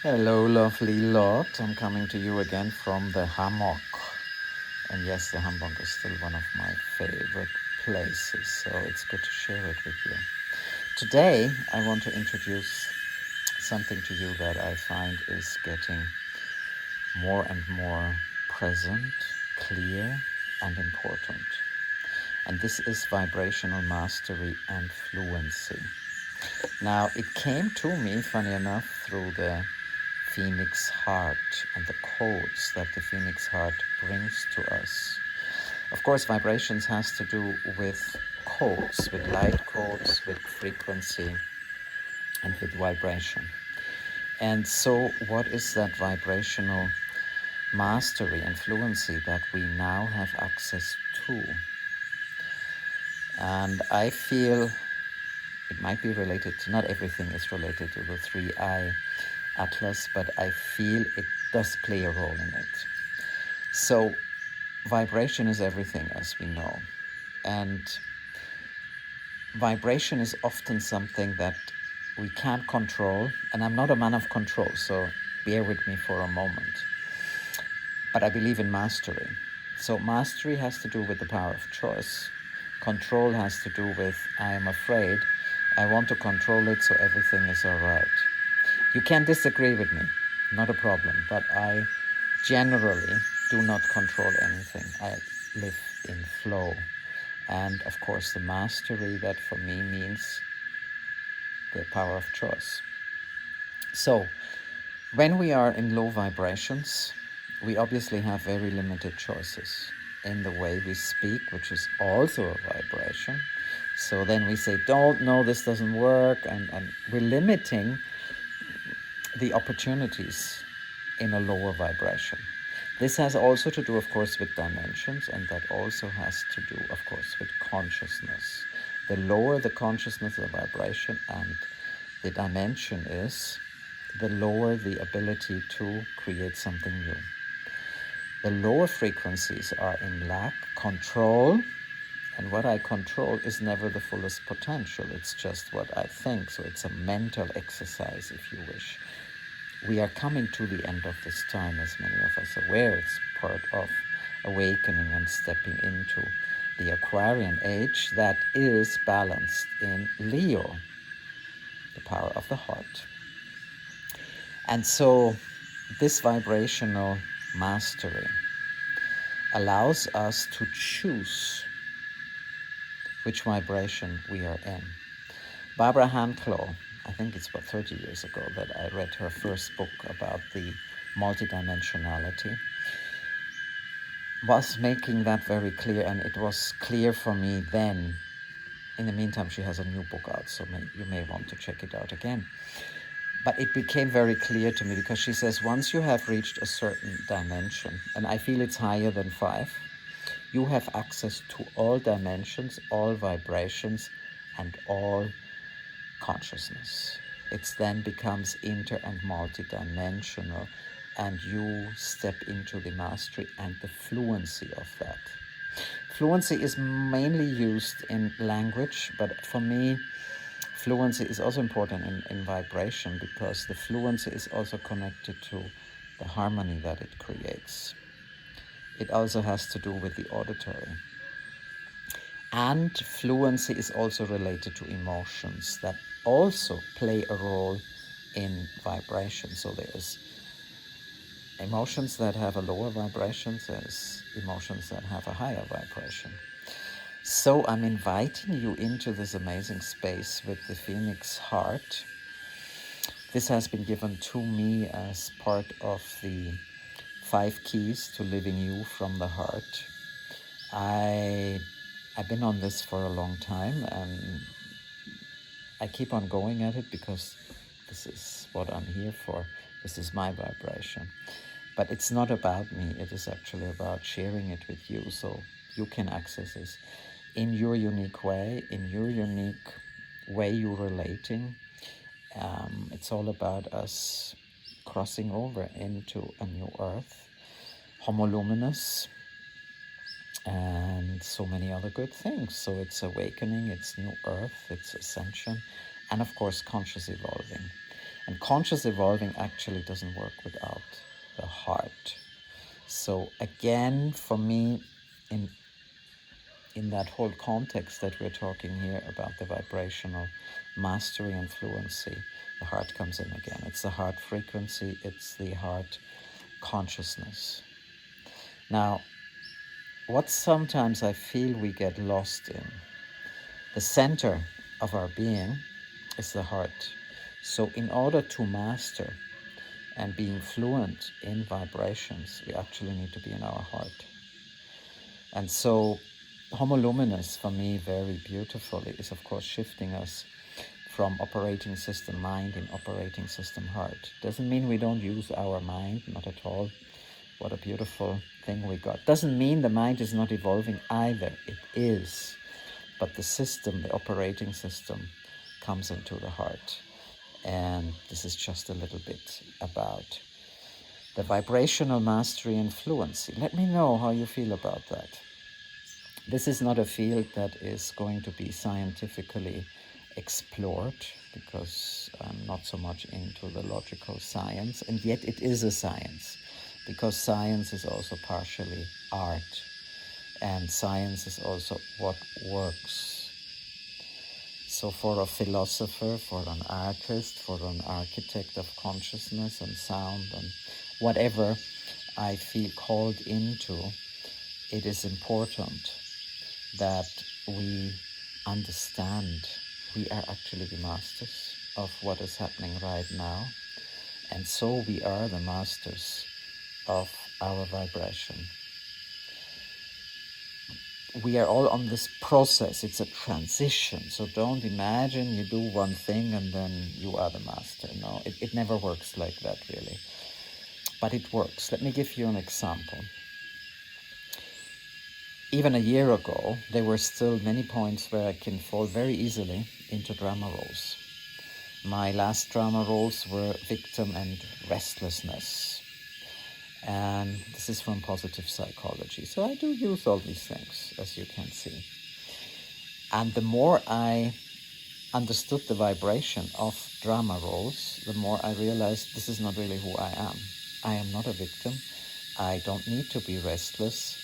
Hello, lovely lot. I'm coming to you again from the hammock. And yes, the hammock is still one of my favorite places, so it's good to share it with you. Today, I want to introduce something to you that I find is getting more and more present, clear, and important. And this is vibrational mastery and fluency. Now, it came to me, funny enough, through the Phoenix Heart and the codes that the Phoenix Heart brings to us. Of course, vibrations has to do with codes, with light codes, with frequency, and with vibration. And so, what is that vibrational mastery and fluency that we now have access to? And I feel it might be related to, not everything is related to the 3I Atlas, but I feel it does play a role in it. So vibration is everything, as we know. And vibration is often something that we can't control. And I'm not a man of control, so bear with me for a moment. But I believe in mastery. So mastery has to do with the power of choice. Control has to do with, I am afraid, I want to control it so everything is all right. You can disagree with me, not a problem, but I generally do not control anything. I live in flow. And of course, the mastery, that for me means the power of choice. So, when we are in low vibrations, we obviously have very limited choices in the way we speak, which is also a vibration. So then we say, don't, no, this doesn't work, and we're limiting the opportunities in a lower vibration. This has also to do, of course, with dimensions, and that also has to do, of course, with consciousness. The lower the consciousness, the vibration, and the dimension is, the lower the ability to create something new. The lower frequencies are in lack, control, and what I control is never the fullest potential. It's just what I think. So it's a mental exercise, if you wish. We are coming to the end of this time, as many of us are aware. It's part of awakening and stepping into the Aquarian age that is balanced in Leo, the power of the heart. And so this vibrational mastery allows us to choose which vibration we are in. Barbara Handclaw, I think it's about 30 years ago that I read her first book about the multidimensionality, was making that very clear, and it was clear for me then. In the meantime, she has a new book out, so you may want to check it out again. But it became very clear to me because she says once you have reached a certain dimension, and I feel it's higher than 5, you have access to all dimensions, all vibrations, and all consciousness. It then becomes inter and multidimensional, and you step into the mastery and the fluency of that. Fluency is mainly used in language, but for me, fluency is also important in vibration, because the fluency is also connected to the harmony that it creates. It also has to do with the auditory. And fluency is also related to emotions that also play a role in vibration. So there's emotions that have a lower vibration, there's emotions that have a higher vibration. So I'm inviting you into this amazing space with the Phoenix Heart. This has been given to me as part of the 5 keys to living you from the heart. I've been on this for a long time, and I keep on going at it because this is what I'm here for. This is my vibration. But it's not about me. It is actually about sharing it with you, so you can access this in your unique way, in your unique way you're relating. It's all about us crossing over into a new earth, homoluminous, and so many other good things. So it's awakening, it's new earth, it's ascension, and of course conscious evolving. And conscious evolving actually doesn't work without the heart. So again, for me, in that whole context that we're talking here about the vibrational mastery and fluency, the heart comes in again. It's the heart frequency, it's the heart consciousness. Now, what sometimes I feel we get lost in, the center of our being is the heart. So in order to master and being fluent in vibrations, we actually need to be in our heart. And so Homo Luminous, for me, very beautifully, is of course shifting us from operating system mind in operating system heart. Doesn't mean we don't use our mind, not at all. What a beautiful thing we got. Doesn't mean the mind is not evolving either. It is. But the system, the operating system, comes into the heart. And this is just a little bit about the vibrational mastery and fluency. Let me know how you feel about that. This is not a field that is going to be scientifically explored, because I'm not so much into the logical science, and yet it is a science, because science is also partially art, and science is also what works. So for a philosopher, for an artist, for an architect of consciousness and sound and whatever I feel called into, it is important that we understand we are actually the masters of what is happening right now. And so we are the masters of our vibration. We are all on this process. It's a transition. So don't imagine you do one thing and then you are the master. No, it never works like that, really. But it works. Let me give you an example. Even a year ago, there were still many points where I can fall very easily into drama roles. My last drama roles were victim and restlessness. And this is from positive psychology. So I do use all these things, as you can see. And the more I understood the vibration of drama roles, the more I realized this is not really who I am. I am not a victim. I don't need to be restless.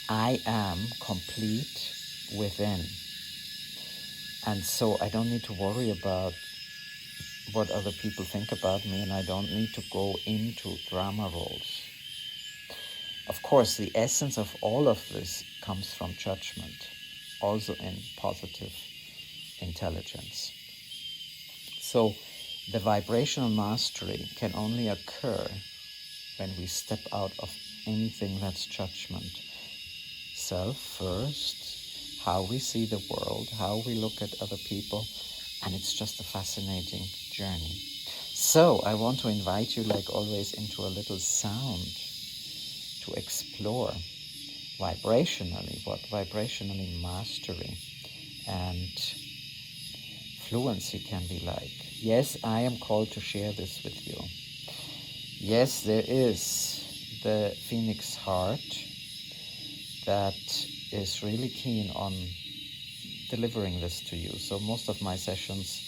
I am complete within. And so I don't need to worry about what other people think about me, and I don't need to go into drama roles. Of course, the essence of all of this comes from judgment, also in positive intelligence. So the vibrational mastery can only occur when we step out of anything that's judgment. Self first, how we see the world, how we look at other people, and it's just a fascinating journey. So I want to invite you, like always, into a little sound to explore vibrationally what vibrationally mastery and fluency can be like. Yes, I am called to share this with you. Yes, there is the Phoenix heart that is really keen on delivering this to you. So most of my sessions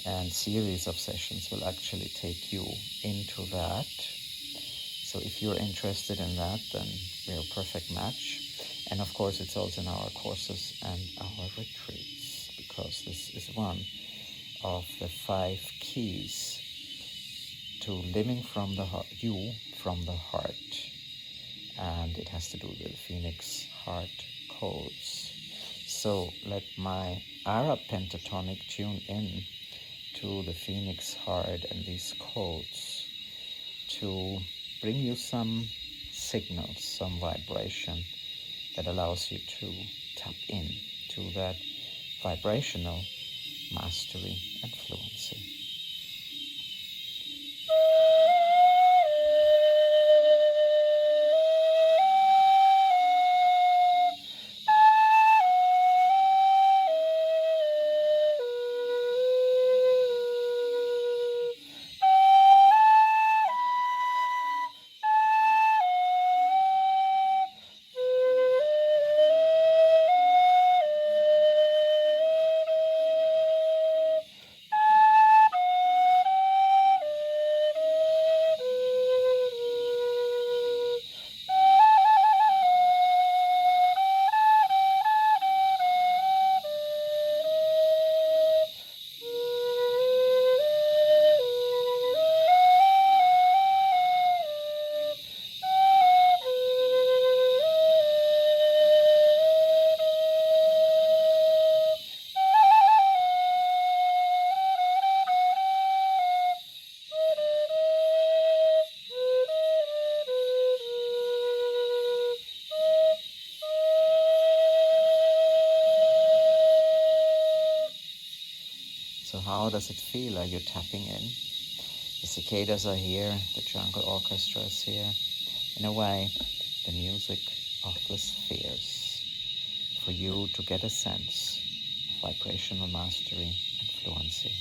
and series of sessions will actually take you into that. So if you're interested in that, then we're a perfect match. And of course, it's also in our courses and our retreats, because this is one of the 5 keys to living from the heart, you from the heart. And it has to do with the Phoenix heart codes. So let my Arab pentatonic tune in to the Phoenix heart and these codes to bring you some signals, some vibration that allows you to tap in to that vibrational mastery and fluency. how does it feel? Are you tapping in? The cicadas are here, the jungle orchestra is here. In a way, the music of the spheres, for you to get a sense of vibrational mastery and fluency.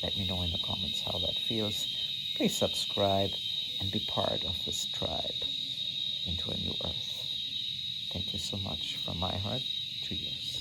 Let me know in the comments how that feels. Please subscribe and be part of this tribe into a new earth. Thank you so much from my heart to yours.